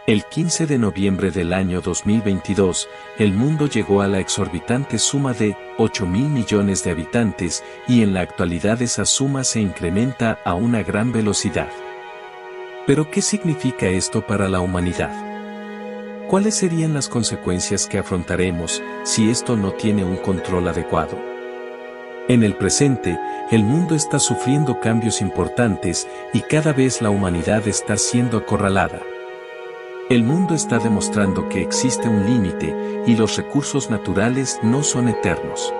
El 15 de noviembre del año 2022, el mundo llegó a la exorbitante suma de 8.000 millones de habitantes y en la actualidad esa suma se incrementa a una gran velocidad. ¿Pero qué significa esto para la humanidad? ¿Cuáles serían las consecuencias que afrontaremos si esto no tiene un control adecuado? En el presente, el mundo está sufriendo cambios importantes y cada vez la humanidad está siendo acorralada. El mundo está demostrando que existe un límite y los recursos naturales no son eternos.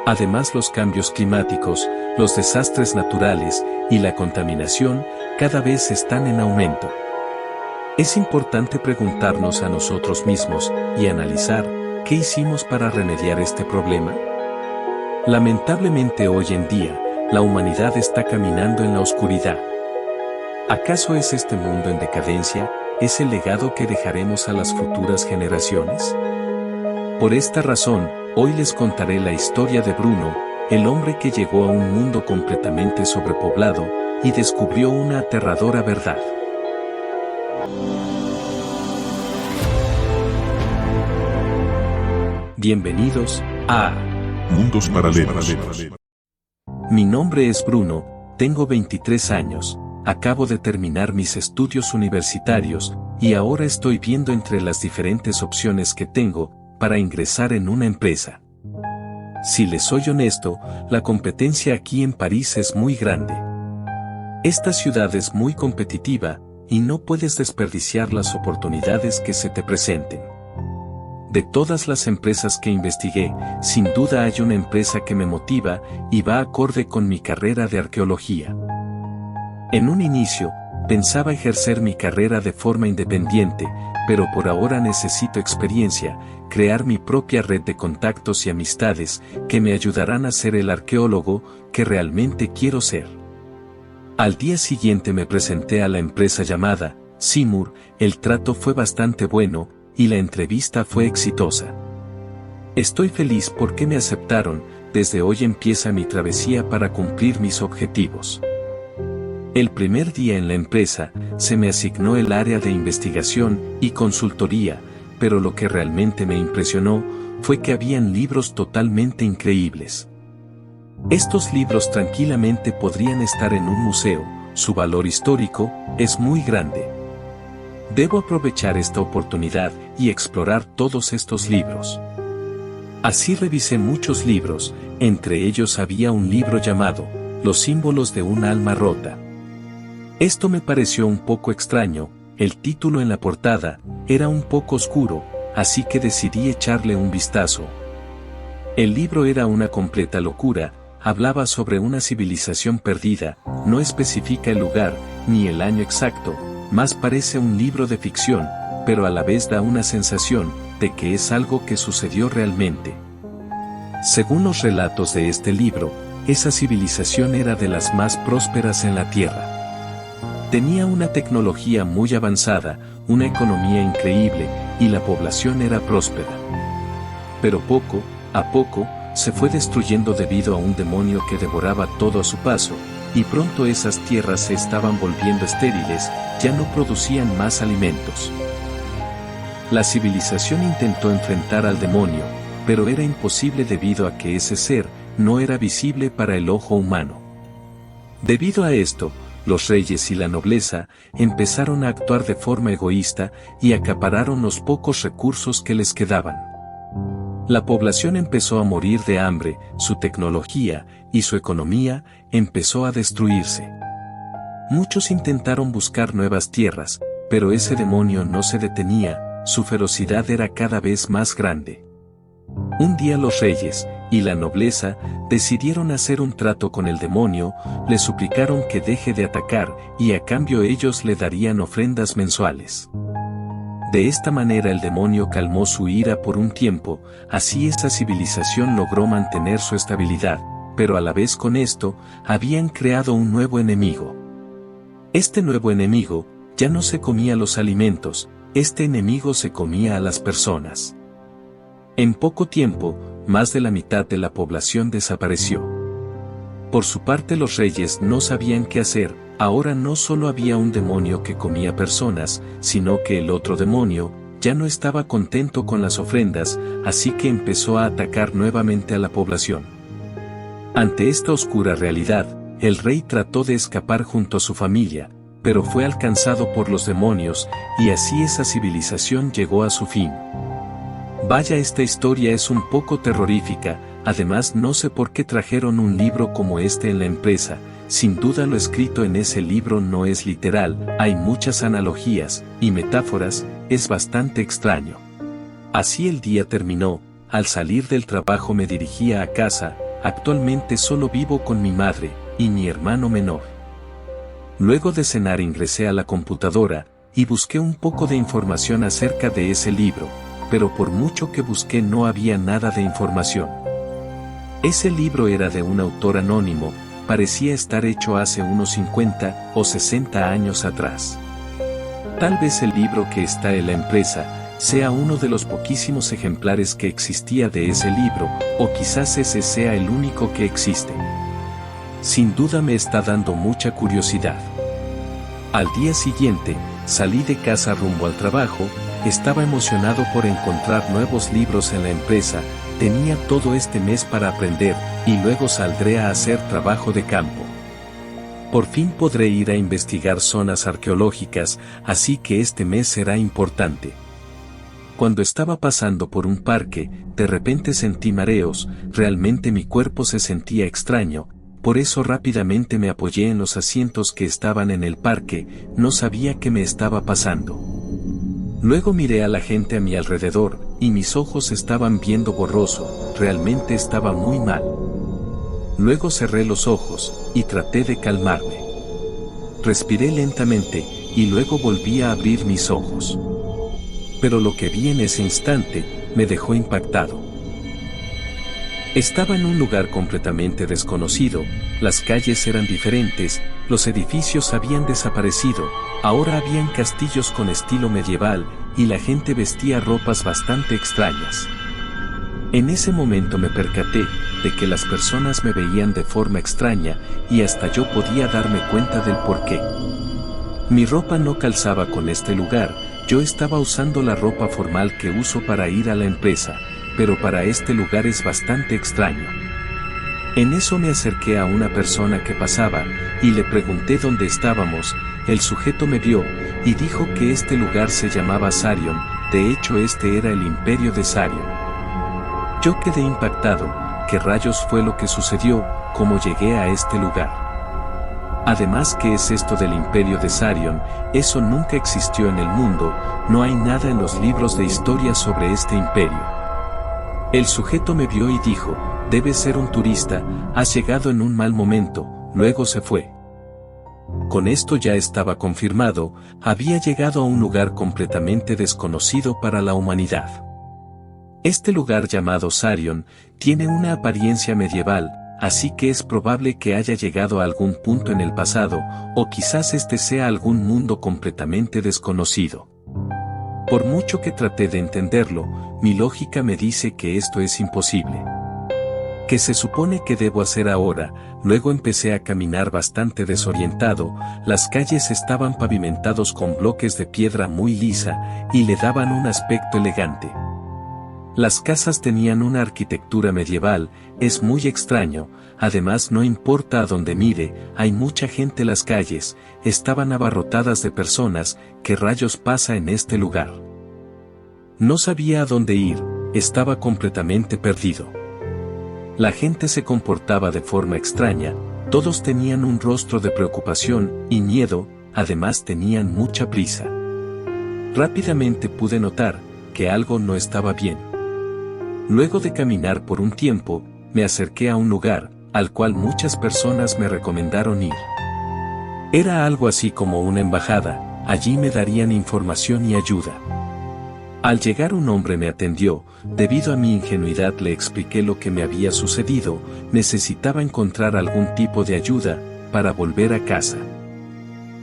Además, los cambios climáticos, los desastres naturales y la contaminación cada vez están en aumento. Es importante preguntarnos a nosotros mismos y analizar qué hicimos para remediar este problema. Lamentablemente hoy en día, la humanidad está caminando en la oscuridad. ¿Acaso es este mundo en decadencia? ¿Es el legado que dejaremos a las futuras generaciones? Por esta razón, hoy les contaré la historia de Bruno, el hombre que llegó a un mundo completamente sobrepoblado y descubrió una aterradora verdad. Bienvenidos a Mundos Paralelos. Mi nombre es Bruno, tengo 23 años. Acabo de terminar mis estudios universitarios y ahora estoy viendo entre las diferentes opciones que tengo para ingresar en una empresa. Si les soy honesto, la competencia aquí en París es muy grande. Esta ciudad es muy competitiva y no puedes desperdiciar las oportunidades que se te presenten. De todas las empresas que investigué, sin duda hay una empresa que me motiva y va acorde con mi carrera de arqueología. En un inicio, pensaba ejercer mi carrera de forma independiente, pero por ahora necesito experiencia, crear mi propia red de contactos y amistades que me ayudarán a ser el arqueólogo que realmente quiero ser. Al día siguiente me presenté a la empresa llamada Simur, el trato fue bastante bueno y la entrevista fue exitosa. Estoy feliz porque me aceptaron, desde hoy empieza mi travesía para cumplir mis objetivos. El primer día en la empresa, se me asignó el área de investigación y consultoría, pero lo que realmente me impresionó fue que habían libros totalmente increíbles. Estos libros tranquilamente podrían estar en un museo, su valor histórico es muy grande. Debo aprovechar esta oportunidad y explorar todos estos libros. Así revisé muchos libros, entre ellos había un libro llamado Los símbolos de un alma rota. Esto me pareció un poco extraño, el título en la portada era un poco oscuro, así que decidí echarle un vistazo. El libro era una completa locura, hablaba sobre una civilización perdida, no especifica el lugar, ni el año exacto, más parece un libro de ficción, pero a la vez da una sensación de que es algo que sucedió realmente. Según los relatos de este libro, esa civilización era de las más prósperas en la Tierra. Tenía una tecnología muy avanzada, una economía increíble, y la población era próspera. Pero poco a poco, se fue destruyendo debido a un demonio que devoraba todo a su paso, y pronto esas tierras se estaban volviendo estériles, ya no producían más alimentos. La civilización intentó enfrentar al demonio, pero era imposible debido a que ese ser no era visible para el ojo humano. Debido a esto, los reyes y la nobleza empezaron a actuar de forma egoísta y acapararon los pocos recursos que les quedaban. La población empezó a morir de hambre, su tecnología y su economía empezó a destruirse. Muchos intentaron buscar nuevas tierras, pero ese demonio no se detenía, su ferocidad era cada vez más grande. Un día los reyes y la nobleza decidieron hacer un trato con el demonio, le suplicaron que deje de atacar y a cambio ellos le darían ofrendas mensuales. De esta manera el demonio calmó su ira por un tiempo, así esta civilización logró mantener su estabilidad, pero a la vez con esto, habían creado un nuevo enemigo. Este nuevo enemigo ya no se comía los alimentos, este enemigo se comía a las personas. En poco tiempo, más de la mitad de la población desapareció. Por su parte los reyes no sabían qué hacer, Ahora no solo había un demonio que comía personas, sino que el otro demonio ya no estaba contento con las ofrendas, así que empezó a atacar nuevamente a la población. Ante esta oscura realidad, el rey trató de escapar junto a su familia, pero fue alcanzado por los demonios, y así esa civilización llegó a su fin. Vaya, esta historia es un poco terrorífica, además no sé por qué trajeron un libro como este en la empresa. Sin duda lo escrito en ese libro no es literal, hay muchas analogías y metáforas, es bastante extraño. Así el día terminó, al salir del trabajo me dirigía a casa, actualmente solo vivo con mi madre y mi hermano menor. Luego de cenar ingresé a la computadora y busqué un poco de información acerca de ese libro, pero por mucho que busqué no había nada de información. Ese libro era de un autor anónimo, parecía estar hecho hace unos 50 o 60 años atrás. Tal vez el libro que está en la empresa sea uno de los poquísimos ejemplares que existía de ese libro, o quizás ese sea el único que existe. Sin duda me está dando mucha curiosidad. Al día siguiente, salí de casa rumbo al trabajo, estaba emocionado por encontrar nuevos libros en la empresa, tenía todo este mes para aprender, y luego saldré a hacer trabajo de campo. Por fin podré ir a investigar zonas arqueológicas, así que este mes será importante. Cuando estaba pasando por un parque, de repente sentí mareos, realmente mi cuerpo se sentía extraño, por eso rápidamente me apoyé en los asientos que estaban en el parque, no sabía qué me estaba pasando. Luego miré a la gente a mi alrededor, y mis ojos estaban viendo borroso, realmente estaba muy mal. Luego cerré los ojos, y traté de calmarme. Respiré lentamente, y luego volví a abrir mis ojos. Pero lo que vi en ese instante, me dejó impactado. Estaba en un lugar completamente desconocido, las calles eran diferentes, los edificios habían desaparecido, ahora habían castillos con estilo medieval, y la gente vestía ropas bastante extrañas. En ese momento me percaté de que las personas me veían de forma extraña, y hasta yo podía darme cuenta del porqué. Mi ropa no calzaba con este lugar, yo estaba usando la ropa formal que uso para ir a la empresa, pero para este lugar es bastante extraño. En eso me acerqué a una persona que pasaba, y le pregunté dónde estábamos, el sujeto me vio, y dijo que este lugar se llamaba Sarion, de hecho este era el imperio de Sarion. Yo quedé impactado, ¿qué rayos fue lo que sucedió? ¿Cómo llegué a este lugar? Además, ¿qué es esto del imperio de Sarion? Eso nunca existió en el mundo, no hay nada en los libros de historia sobre este imperio. El sujeto me vio y dijo, debes ser un turista, has llegado en un mal momento, luego se fue. Con esto ya estaba confirmado, había llegado a un lugar completamente desconocido para la humanidad. Este lugar llamado Sarion tiene una apariencia medieval, así que es probable que haya llegado a algún punto en el pasado, o quizás este sea algún mundo completamente desconocido. Por mucho que traté de entenderlo, mi lógica me dice que esto es imposible. ¿Qué se supone que debo hacer ahora? Luego empecé a caminar bastante desorientado, las calles estaban pavimentados con bloques de piedra muy lisa, y le daban un aspecto elegante. Las casas tenían una arquitectura medieval, es muy extraño, además no importa a dónde mire, hay mucha gente en las calles, estaban abarrotadas de personas, ¿qué rayos pasa en este lugar? No sabía a dónde ir, estaba completamente perdido. La gente se comportaba de forma extraña, todos tenían un rostro de preocupación y miedo, además tenían mucha prisa. Rápidamente pude notar que algo no estaba bien. Luego de caminar por un tiempo, me acerqué a un lugar, al cual muchas personas me recomendaron ir. Era algo así como una embajada, allí me darían información y ayuda. Al llegar un hombre me atendió, debido a mi ingenuidad le expliqué lo que me había sucedido, necesitaba encontrar algún tipo de ayuda, para volver a casa.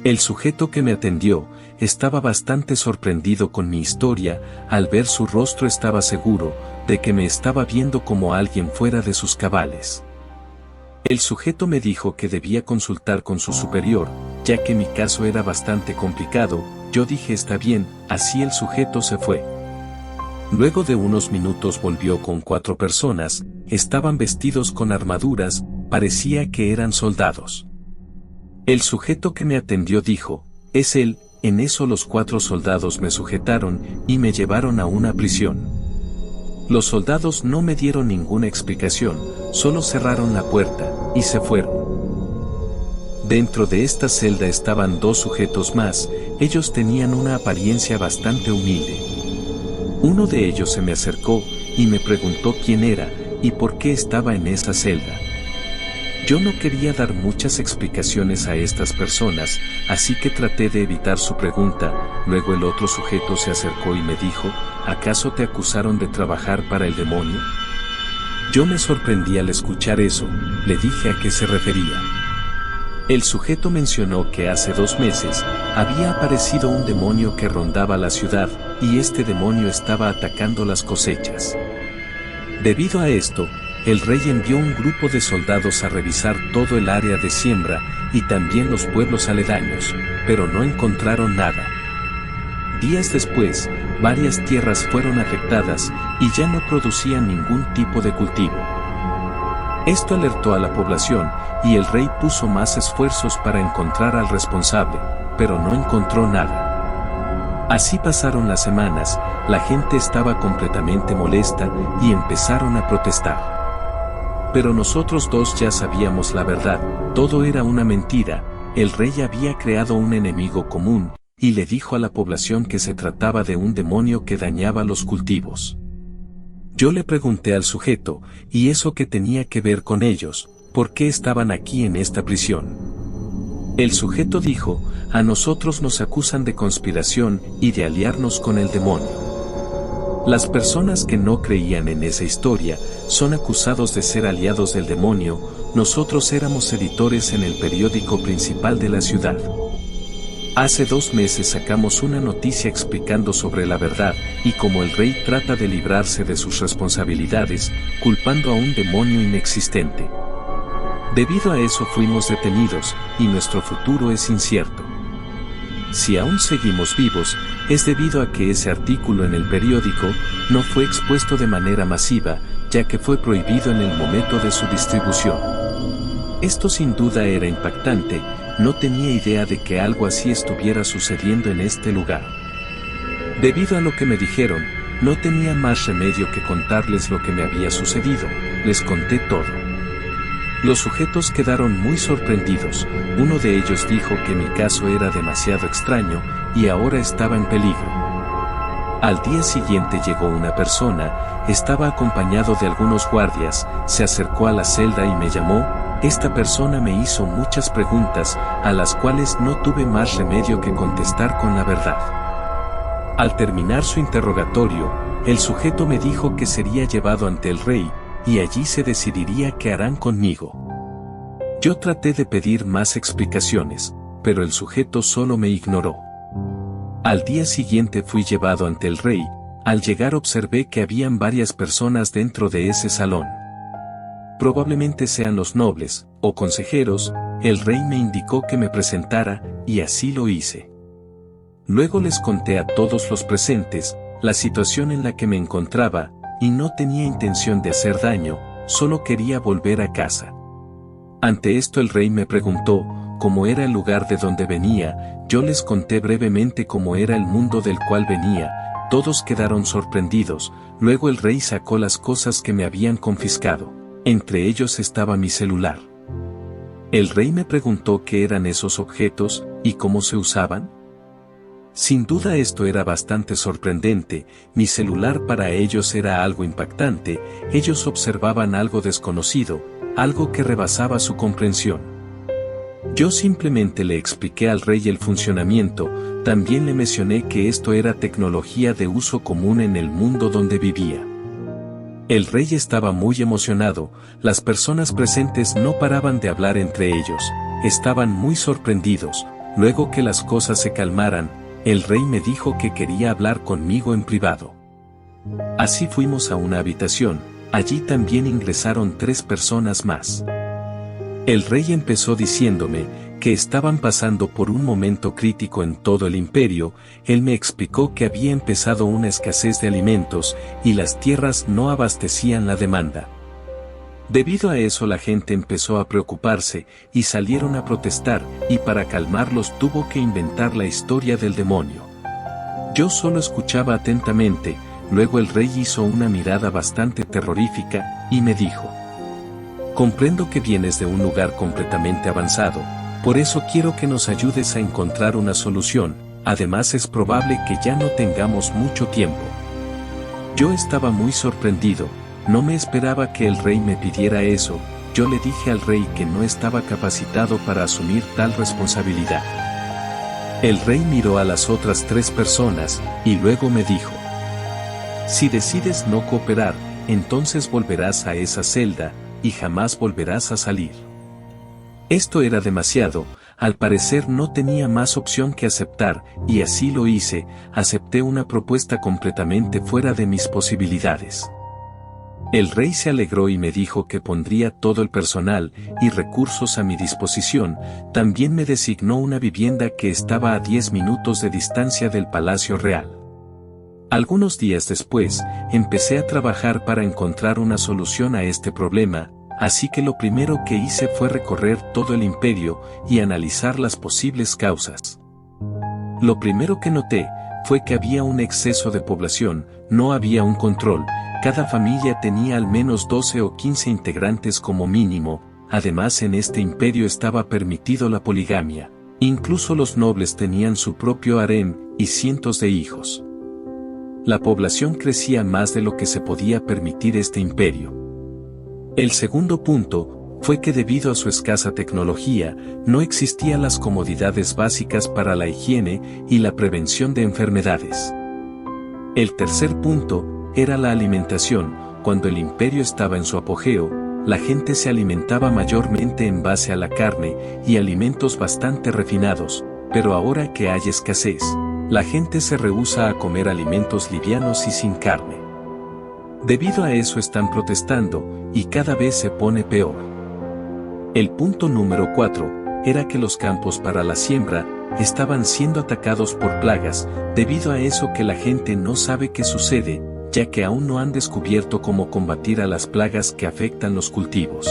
El sujeto que me atendió, estaba bastante sorprendido con mi historia, al ver su rostro estaba seguro, de que me estaba viendo como alguien fuera de sus cabales. El sujeto me dijo que debía consultar con su superior, ya que mi caso era bastante complicado. Yo dije está bien, así el sujeto se fue. Luego de unos minutos volvió con 4 personas, estaban vestidos con armaduras, parecía que eran soldados. El sujeto que me atendió dijo, es él. En eso los 4 soldados me sujetaron y me llevaron a una prisión. Los soldados no me dieron ninguna explicación, solo cerraron la puerta y se fueron. Dentro de esta celda estaban 2 sujetos más, ellos tenían una apariencia bastante humilde. Uno de ellos se me acercó y me preguntó quién era y por qué estaba en esa celda. Yo no quería dar muchas explicaciones a estas personas, así que traté de evitar su pregunta. Luego el otro sujeto se acercó y me dijo, ¿acaso te acusaron de trabajar para el demonio? Yo me sorprendí al escuchar eso, le dije a qué se refería. El sujeto mencionó que hace 2 meses había aparecido un demonio que rondaba la ciudad, y este demonio estaba atacando las cosechas. Debido a esto, el rey envió un grupo de soldados a revisar todo el área de siembra y también los pueblos aledaños, pero no encontraron nada. Días después, varias tierras fueron afectadas y ya no producían ningún tipo de cultivo. Esto alertó a la población y el rey puso más esfuerzos para encontrar al responsable, pero no encontró nada. Así pasaron las semanas, la gente estaba completamente molesta y empezaron a protestar. Pero nosotros 2 ya sabíamos la verdad, todo era una mentira, el rey había creado un enemigo común, y le dijo a la población que se trataba de un demonio que dañaba los cultivos. Yo le pregunté al sujeto, ¿y eso qué tenía que ver con ellos? ¿Por qué estaban aquí en esta prisión? El sujeto dijo, a nosotros nos acusan de conspiración y de aliarnos con el demonio. Las personas que no creían en esa historia son acusados de ser aliados del demonio. Nosotros éramos editores en el periódico principal de la ciudad. Hace 2 meses sacamos una noticia explicando sobre la verdad y cómo el rey trata de librarse de sus responsabilidades, culpando a un demonio inexistente. Debido a eso fuimos detenidos y nuestro futuro es incierto. Si aún seguimos vivos, es debido a que ese artículo en el periódico no fue expuesto de manera masiva, ya que fue prohibido en el momento de su distribución. Esto sin duda era impactante, no tenía idea de que algo así estuviera sucediendo en este lugar. Debido a lo que me dijeron, no tenía más remedio que contarles lo que me había sucedido, les conté todo. Los sujetos quedaron muy sorprendidos, uno de ellos dijo que mi caso era demasiado extraño y ahora estaba en peligro. Al día siguiente llegó una persona, estaba acompañado de algunos guardias, se acercó a la celda y me llamó. Esta persona me hizo muchas preguntas, a las cuales no tuve más remedio que contestar con la verdad. Al terminar su interrogatorio, el sujeto me dijo que sería llevado ante el rey, y allí se decidiría qué harán conmigo. Yo traté de pedir más explicaciones, pero el sujeto solo me ignoró. Al día siguiente fui llevado ante el rey, al llegar observé que habían varias personas dentro de ese salón. Probablemente sean los nobles, o consejeros, el rey me indicó que me presentara, y así lo hice. Luego les conté a todos los presentes, la situación en la que me encontraba, y no tenía intención de hacer daño, solo quería volver a casa. Ante esto el rey me preguntó, cómo era el lugar de donde venía, yo les conté brevemente cómo era el mundo del cual venía, todos quedaron sorprendidos, luego el rey sacó las cosas que me habían confiscado, entre ellos estaba mi celular. El rey me preguntó qué eran esos objetos, y cómo se usaban. Sin duda esto era bastante sorprendente, mi celular para ellos era algo impactante, ellos observaban algo desconocido, algo que rebasaba su comprensión. Yo simplemente le expliqué al rey el funcionamiento, también le mencioné que esto era tecnología de uso común en el mundo donde vivía. El rey estaba muy emocionado, las personas presentes no paraban de hablar entre ellos, estaban muy sorprendidos, luego que las cosas se calmaran, el rey me dijo que quería hablar conmigo en privado. Así fuimos a una habitación, allí también ingresaron 3 personas más. El rey empezó diciéndome que estaban pasando por un momento crítico en todo el imperio. Él me explicó que había empezado una escasez de alimentos y las tierras no abastecían la demanda. Debido a eso la gente empezó a preocuparse y salieron a protestar, y para calmarlos tuvo que inventar la historia del demonio. Yo solo escuchaba atentamente. Luego el rey hizo una mirada bastante terrorífica y me dijo: comprendo que vienes de un lugar completamente avanzado, por eso quiero que nos ayudes a encontrar una solución. Además es probable que ya no tengamos mucho tiempo. Yo estaba muy sorprendido. No me esperaba que el rey me pidiera eso. Yo le dije al rey que no estaba capacitado para asumir tal responsabilidad. El rey miró a las otras 3 personas y luego me dijo: si decides no cooperar, entonces volverás a esa celda y jamás volverás a salir. Esto era demasiado. Al parecer no tenía más opción que aceptar, y así lo hice. Acepté una propuesta completamente fuera de mis posibilidades. El rey se alegró y me dijo que pondría todo el personal y recursos a mi disposición. También me designó una vivienda que estaba a 10 minutos de distancia del Palacio Real. Algunos días después, empecé a trabajar para encontrar una solución a este problema, así que lo primero que hice fue recorrer todo el imperio y analizar las posibles causas. Lo primero que noté fue que había un exceso de población, no había un control. Cada familia tenía al menos 12 o 15 integrantes como mínimo. Además, en este imperio estaba permitido la poligamia. Incluso los nobles tenían su propio harén y cientos de hijos. La población crecía más de lo que se podía permitir este imperio. El segundo punto fue que debido a su escasa tecnología, no existían las comodidades básicas para la higiene y la prevención de enfermedades. El tercer punto era la alimentación. Cuando el imperio estaba en su apogeo, la gente se alimentaba mayormente en base a la carne y alimentos bastante refinados, pero ahora que hay escasez, la gente se rehúsa a comer alimentos livianos y sin carne. Debido a eso están protestando, y cada vez se pone peor. El punto número 4 era que los campos para la siembra estaban siendo atacados por plagas. Debido a eso que la gente no sabe qué sucede, ya que aún no han descubierto cómo combatir a las plagas que afectan los cultivos.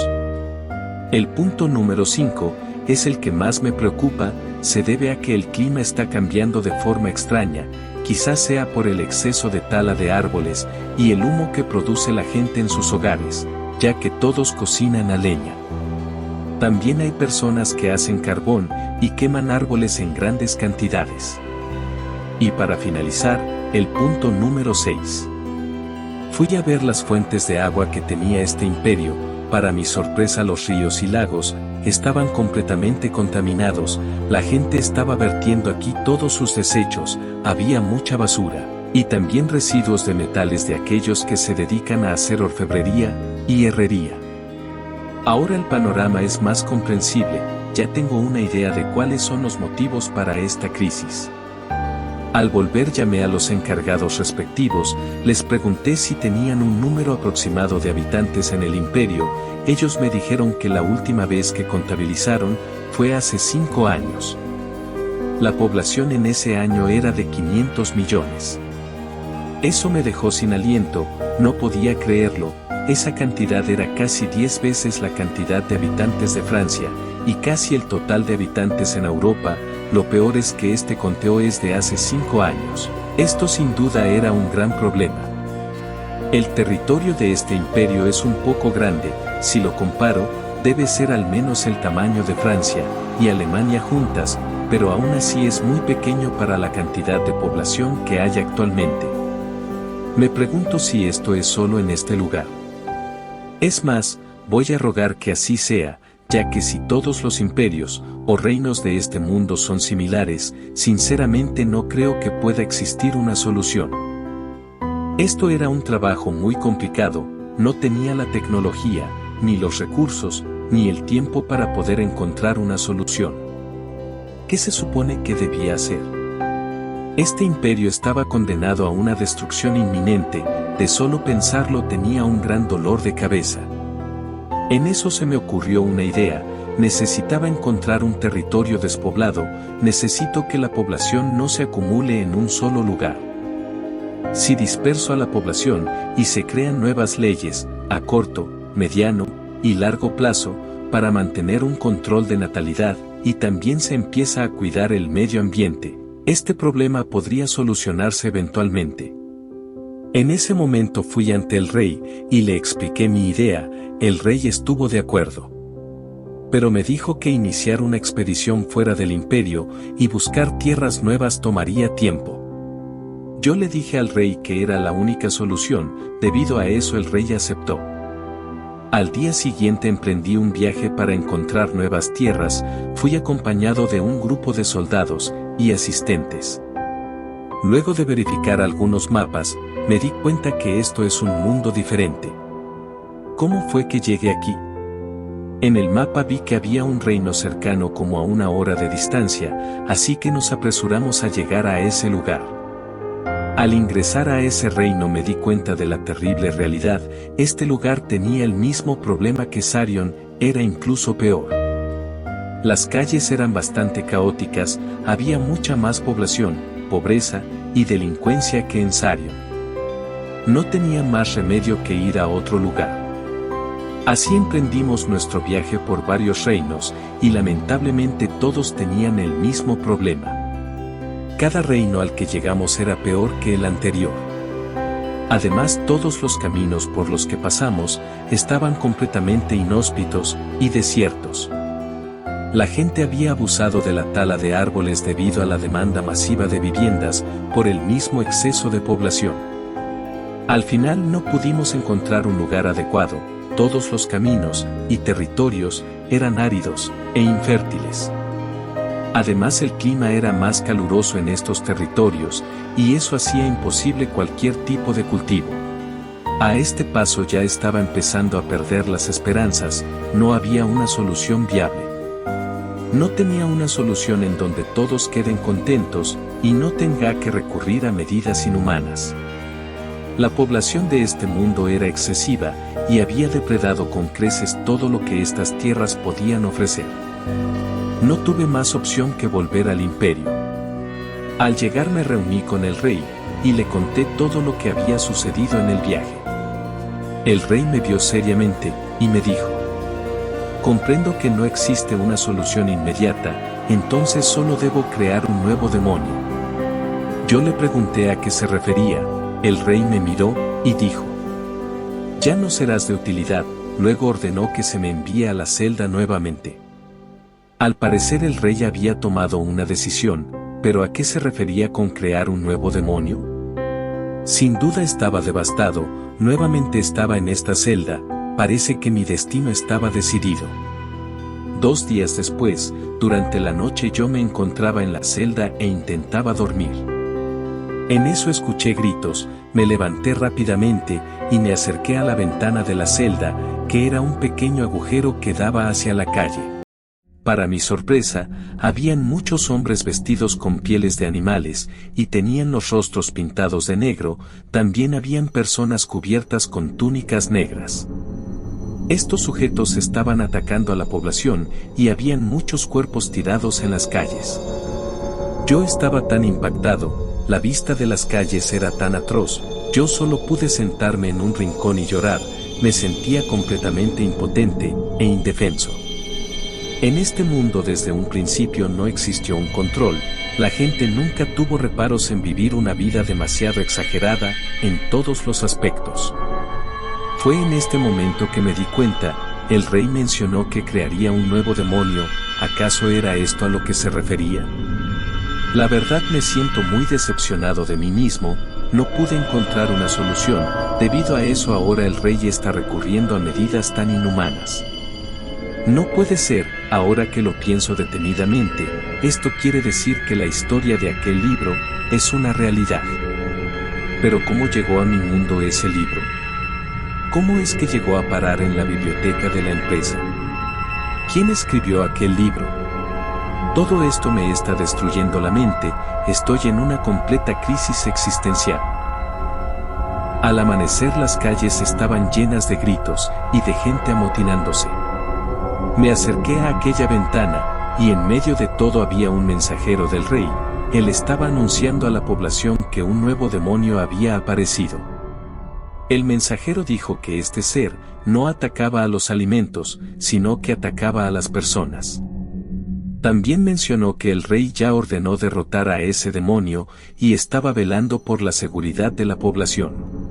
El punto número 5 es el que más me preocupa. Se debe a que el clima está cambiando de forma extraña, quizás sea por el exceso de tala de árboles y el humo que produce la gente en sus hogares, ya que todos cocinan a leña. También hay personas que hacen carbón y queman árboles en grandes cantidades. Y para finalizar, el punto número 6. Fui a ver las fuentes de agua que tenía este imperio. Para mi sorpresa, los ríos y lagos estaban completamente contaminados. La gente estaba vertiendo aquí todos sus desechos, había mucha basura, y también residuos de metales de aquellos que se dedican a hacer orfebrería y herrería. Ahora el panorama es más comprensible, ya tengo una idea de cuáles son los motivos para esta crisis. Al volver llamé a los encargados respectivos, les pregunté si tenían un número aproximado de habitantes en el imperio. Ellos me dijeron que la última vez que contabilizaron fue hace 5 años. La población en ese año era de 500 millones. Eso me dejó sin aliento, no podía creerlo. Esa cantidad era casi 10 veces la cantidad de habitantes de Francia, y casi el total de habitantes en Europa. Lo peor es que este conteo es de hace 5 años. Esto sin duda era un gran problema. El territorio de este imperio es un poco grande. Si lo comparo, debe ser al menos el tamaño de Francia y Alemania juntas, pero aún así es muy pequeño para la cantidad de población que hay actualmente. Me pregunto si esto es solo en este lugar. Es más, voy a rogar que así sea, ya que si todos los imperios o reinos de este mundo son similares, sinceramente no creo que pueda existir una solución. Esto era un trabajo muy complicado, no tenía la tecnología, ni los recursos, ni el tiempo para poder encontrar una solución. ¿Qué se supone que debía hacer? Este imperio estaba condenado a una destrucción inminente. De solo pensarlo tenía un gran dolor de cabeza. En eso se me ocurrió una idea. necesitaba encontrar un territorio despoblado, necesito que la población no se acumule en un solo lugar. Si disperso a la población y se crean nuevas leyes, a corto, mediano y largo plazo, para mantener un control de natalidad, y también se empieza a cuidar el medio ambiente, este problema podría solucionarse eventualmente. En ese momento fui ante el rey y le expliqué mi idea, el rey estuvo de acuerdo. Pero me dijo que iniciar una expedición fuera del imperio y buscar tierras nuevas tomaría tiempo. Yo le dije al rey que era la única solución, debido a eso el rey aceptó. Al día siguiente emprendí un viaje para encontrar nuevas tierras, fui acompañado de un grupo de soldados y asistentes. Luego de verificar algunos mapas, me di cuenta que esto es un mundo diferente. ¿Cómo fue que llegué aquí? En el mapa vi que había un reino cercano como a 1 hora de distancia, así que nos apresuramos a llegar a ese lugar. Al ingresar a ese reino me di cuenta de la terrible realidad, este lugar tenía el mismo problema que Sarion, era incluso peor. Las calles eran bastante caóticas, había mucha más población, pobreza y delincuencia que en Sarion. No tenía más remedio que ir a otro lugar. Así emprendimos nuestro viaje por varios reinos, y lamentablemente todos tenían el mismo problema. Cada reino al que llegamos era peor que el anterior. Además, todos los caminos por los que pasamos estaban completamente inhóspitos y desiertos. La gente había abusado de la tala de árboles debido a la demanda masiva de viviendas por el mismo exceso de población. Al final no pudimos encontrar un lugar adecuado, todos los caminos y territorios eran áridos e infértiles. Además el clima era más caluroso en estos territorios, y eso hacía imposible cualquier tipo de cultivo. A este paso ya estaba empezando a perder las esperanzas, no había una solución viable. No tenía una solución en donde todos queden contentos, y no tenga que recurrir a medidas inhumanas. La población de este mundo era excesiva, y había depredado con creces todo lo que estas tierras podían ofrecer. No tuve más opción que volver al imperio. Al llegar me reuní con el rey, y le conté todo lo que había sucedido en el viaje. El rey me vio seriamente, y me dijo: comprendo que no existe una solución inmediata, entonces solo debo crear un nuevo demonio. Yo le pregunté a qué se refería, el rey me miró, y dijo: ya no serás de utilidad, luego ordenó que se me envíe a la celda nuevamente. Al parecer el rey había tomado una decisión, pero ¿a qué se refería con crear un nuevo demonio? Sin duda estaba devastado, nuevamente estaba en esta celda, parece que mi destino estaba decidido. 2 días después, durante la noche yo me encontraba en la celda e intentaba dormir. En eso escuché gritos, me levanté rápidamente y me acerqué a la ventana de la celda, que era un pequeño agujero que daba hacia la calle. Para mi sorpresa, habían muchos hombres vestidos con pieles de animales, y tenían los rostros pintados de negro, también habían personas cubiertas con túnicas negras. Estos sujetos estaban atacando a la población, y habían muchos cuerpos tirados en las calles. Yo estaba tan impactado, la vista de las calles era tan atroz, yo solo pude sentarme en un rincón y llorar, me sentía completamente impotente e indefenso. En este mundo desde un principio no existió un control, la gente nunca tuvo reparos en vivir una vida demasiado exagerada en todos los aspectos. Fue en este momento que me di cuenta, el rey mencionó que crearía un nuevo demonio, ¿acaso era esto a lo que se refería? La verdad me siento muy decepcionado de mí mismo, no pude encontrar una solución, debido a eso ahora el rey está recurriendo a medidas tan inhumanas. No puede ser, ahora que lo pienso detenidamente, esto quiere decir que la historia de aquel libro es una realidad. Pero ¿cómo llegó a mi mundo ese libro? ¿Cómo es que llegó a parar en la biblioteca de la empresa? ¿Quién escribió aquel libro? Todo esto me está destruyendo la mente, estoy en una completa crisis existencial. Al amanecer las calles estaban llenas de gritos y de gente amotinándose. Me acerqué a aquella ventana, y en medio de todo había un mensajero del rey. Él estaba anunciando a la población que un nuevo demonio había aparecido. El mensajero dijo que este ser no atacaba a los alimentos, sino que atacaba a las personas. También mencionó que el rey ya ordenó derrotar a ese demonio y estaba velando por la seguridad de la población.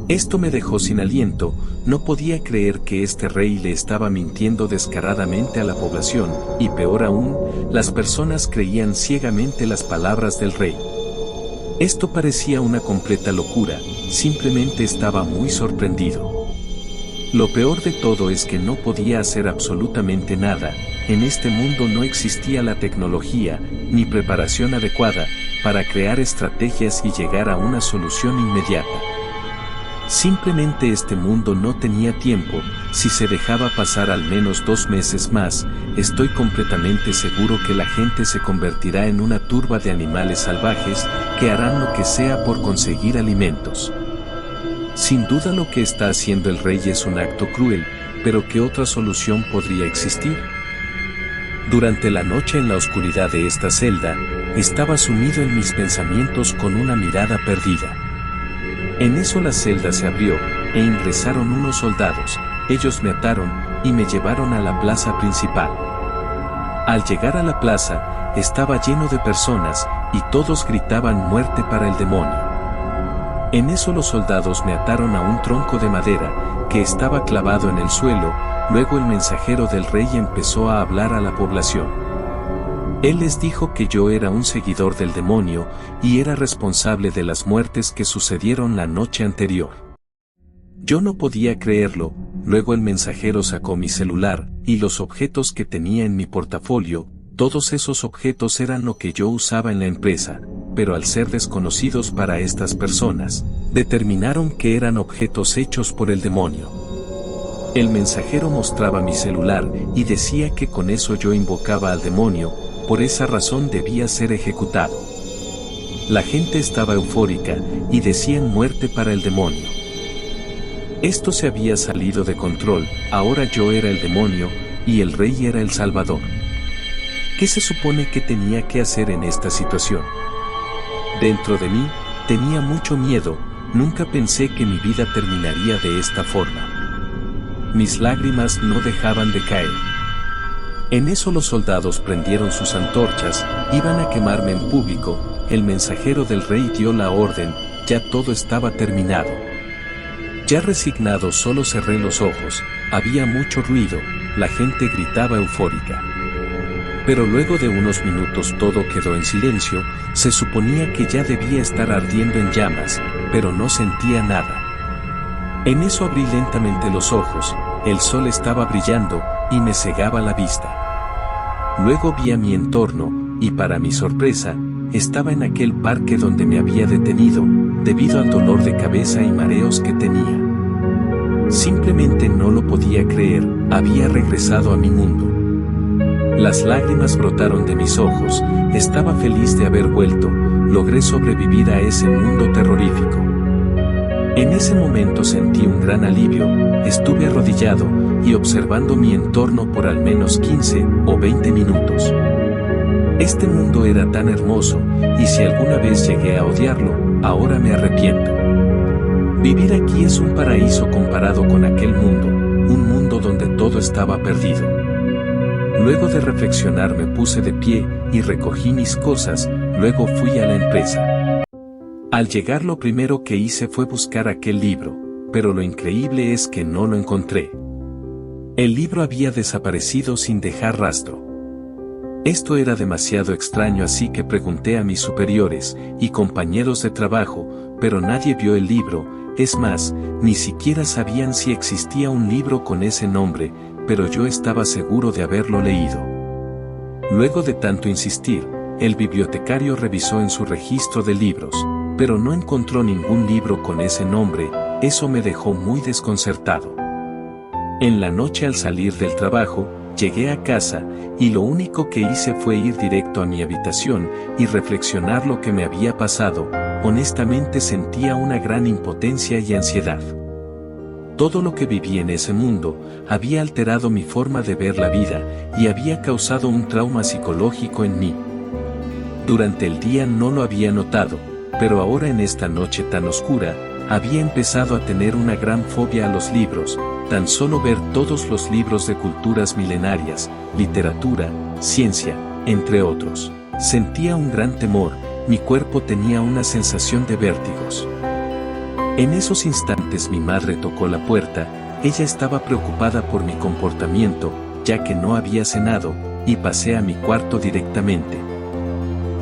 Esto me dejó sin aliento, no podía creer que este rey le estaba mintiendo descaradamente a la población, y peor aún, las personas creían ciegamente las palabras del rey. Esto parecía una completa locura, simplemente estaba muy sorprendido. Lo peor de todo es que no podía hacer absolutamente nada, en este mundo no existía la tecnología, ni preparación adecuada, para crear estrategias y llegar a una solución inmediata. Simplemente este mundo no tenía tiempo, si se dejaba pasar al menos 2 meses más, estoy completamente seguro que la gente se convertirá en una turba de animales salvajes, que harán lo que sea por conseguir alimentos. Sin duda lo que está haciendo el rey es un acto cruel, pero ¿qué otra solución podría existir? Durante la noche en la oscuridad de esta celda, estaba sumido en mis pensamientos con una mirada perdida. En eso la celda se abrió, e ingresaron unos soldados, ellos me ataron, y me llevaron a la plaza principal. Al llegar a la plaza, estaba lleno de personas, y todos gritaban muerte para el demonio. En eso los soldados me ataron a un tronco de madera, que estaba clavado en el suelo, luego el mensajero del rey empezó a hablar a la población. Él les dijo que yo era un seguidor del demonio, y era responsable de las muertes que sucedieron la noche anterior. Yo no podía creerlo, luego el mensajero sacó mi celular, y los objetos que tenía en mi portafolio, todos esos objetos eran lo que yo usaba en la empresa, pero al ser desconocidos para estas personas, determinaron que eran objetos hechos por el demonio. El mensajero mostraba mi celular y decía que con eso yo invocaba al demonio, por esa razón debía ser ejecutado. La gente estaba eufórica y decían muerte para el demonio. Esto se había salido de control, ahora yo era el demonio y el rey era el salvador. ¿Qué se supone que tenía que hacer en esta situación? Dentro de mí, tenía mucho miedo, nunca pensé que mi vida terminaría de esta forma. Mis lágrimas no dejaban de caer. En eso los soldados prendieron sus antorchas, iban a quemarme en público, el mensajero del rey dio la orden, ya todo estaba terminado. Ya resignado solo cerré los ojos, había mucho ruido, la gente gritaba eufórica. Pero luego de unos minutos todo quedó en silencio, se suponía que ya debía estar ardiendo en llamas, pero no sentía nada. En eso abrí lentamente los ojos, el sol estaba brillando, y me cegaba la vista. Luego vi a mi entorno, y para mi sorpresa, estaba en aquel parque donde me había detenido, debido al dolor de cabeza y mareos que tenía. Simplemente no lo podía creer, había regresado a mi mundo. Las lágrimas brotaron de mis ojos, estaba feliz de haber vuelto, logré sobrevivir a ese mundo terrorífico. En ese momento sentí un gran alivio, estuve arrodillado y observando mi entorno por al menos 15 o 20 minutos. Este mundo era tan hermoso, y si alguna vez llegué a odiarlo, ahora me arrepiento. Vivir aquí es un paraíso comparado con aquel mundo, un mundo donde todo estaba perdido. Luego de reflexionar me puse de pie y recogí mis cosas, luego fui a la empresa. Al llegar lo primero que hice fue buscar aquel libro, pero lo increíble es que no lo encontré. El libro había desaparecido sin dejar rastro. Esto era demasiado extraño, así que pregunté a mis superiores y compañeros de trabajo, pero nadie vio el libro, es más, ni siquiera sabían si existía un libro con ese nombre, pero yo estaba seguro de haberlo leído. Luego de tanto insistir, el bibliotecario revisó en su registro de libros, pero no encontró ningún libro con ese nombre, eso me dejó muy desconcertado. En la noche al salir del trabajo, llegué a casa, y lo único que hice fue ir directo a mi habitación y reflexionar lo que me había pasado, honestamente sentía una gran impotencia y ansiedad. Todo lo que viví en ese mundo había alterado mi forma de ver la vida y había causado un trauma psicológico en mí. Durante el día no lo había notado, pero ahora en esta noche tan oscura, había empezado a tener una gran fobia a los libros, tan solo ver todos los libros de culturas milenarias, literatura, ciencia, entre otros. Sentía un gran temor, mi cuerpo tenía una sensación de vértigos. En esos instantes mi madre tocó la puerta, ella estaba preocupada por mi comportamiento, ya que no había cenado, y pasé a mi cuarto directamente.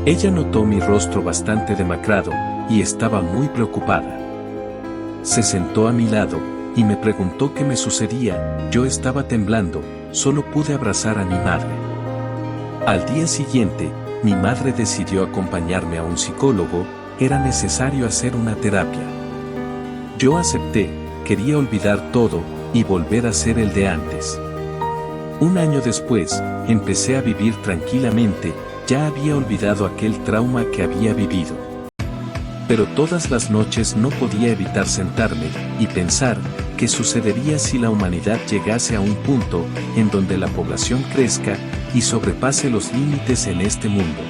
Ella notó mi rostro bastante demacrado, y estaba muy preocupada. Se sentó a mi lado, y me preguntó qué me sucedía. Yo estaba temblando, solo pude abrazar a mi madre. Al día siguiente, mi madre decidió acompañarme a un psicólogo, era necesario hacer una terapia. Yo acepté, quería olvidar todo, y volver a ser el de antes. Un año después, empecé a vivir tranquilamente, ya había olvidado aquel trauma que había vivido. Pero todas las noches no podía evitar sentarme y pensar qué sucedería si la humanidad llegase a un punto en donde la población crezca y sobrepase los límites en este mundo.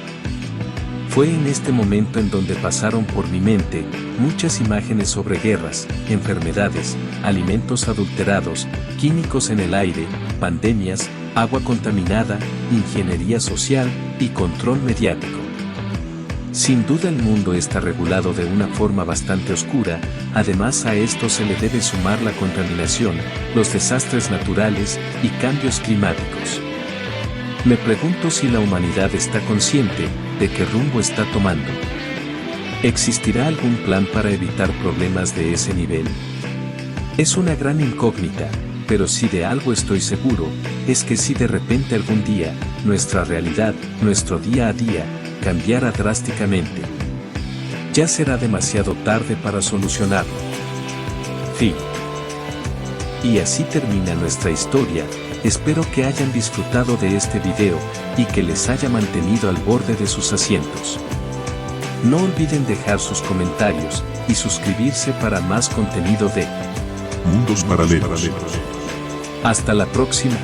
Fue en este momento en donde pasaron por mi mente muchas imágenes sobre guerras, enfermedades, alimentos adulterados, químicos en el aire, pandemias, agua contaminada, ingeniería social y control mediático. Sin duda el mundo está regulado de una forma bastante oscura, además a esto se le debe sumar la contaminación, los desastres naturales y cambios climáticos. Me pregunto si la humanidad está consciente de qué rumbo está tomando. ¿Existirá algún plan para evitar problemas de ese nivel? Es una gran incógnita, pero si de algo estoy seguro, es que si de repente algún día, nuestra realidad, nuestro día a día, cambiara drásticamente, ya será demasiado tarde para solucionarlo. Fin. Y así termina nuestra historia. Espero que hayan disfrutado de este video y que les haya mantenido al borde de sus asientos. No olviden dejar sus comentarios y suscribirse para más contenido de Mundos Paralelos. Hasta la próxima.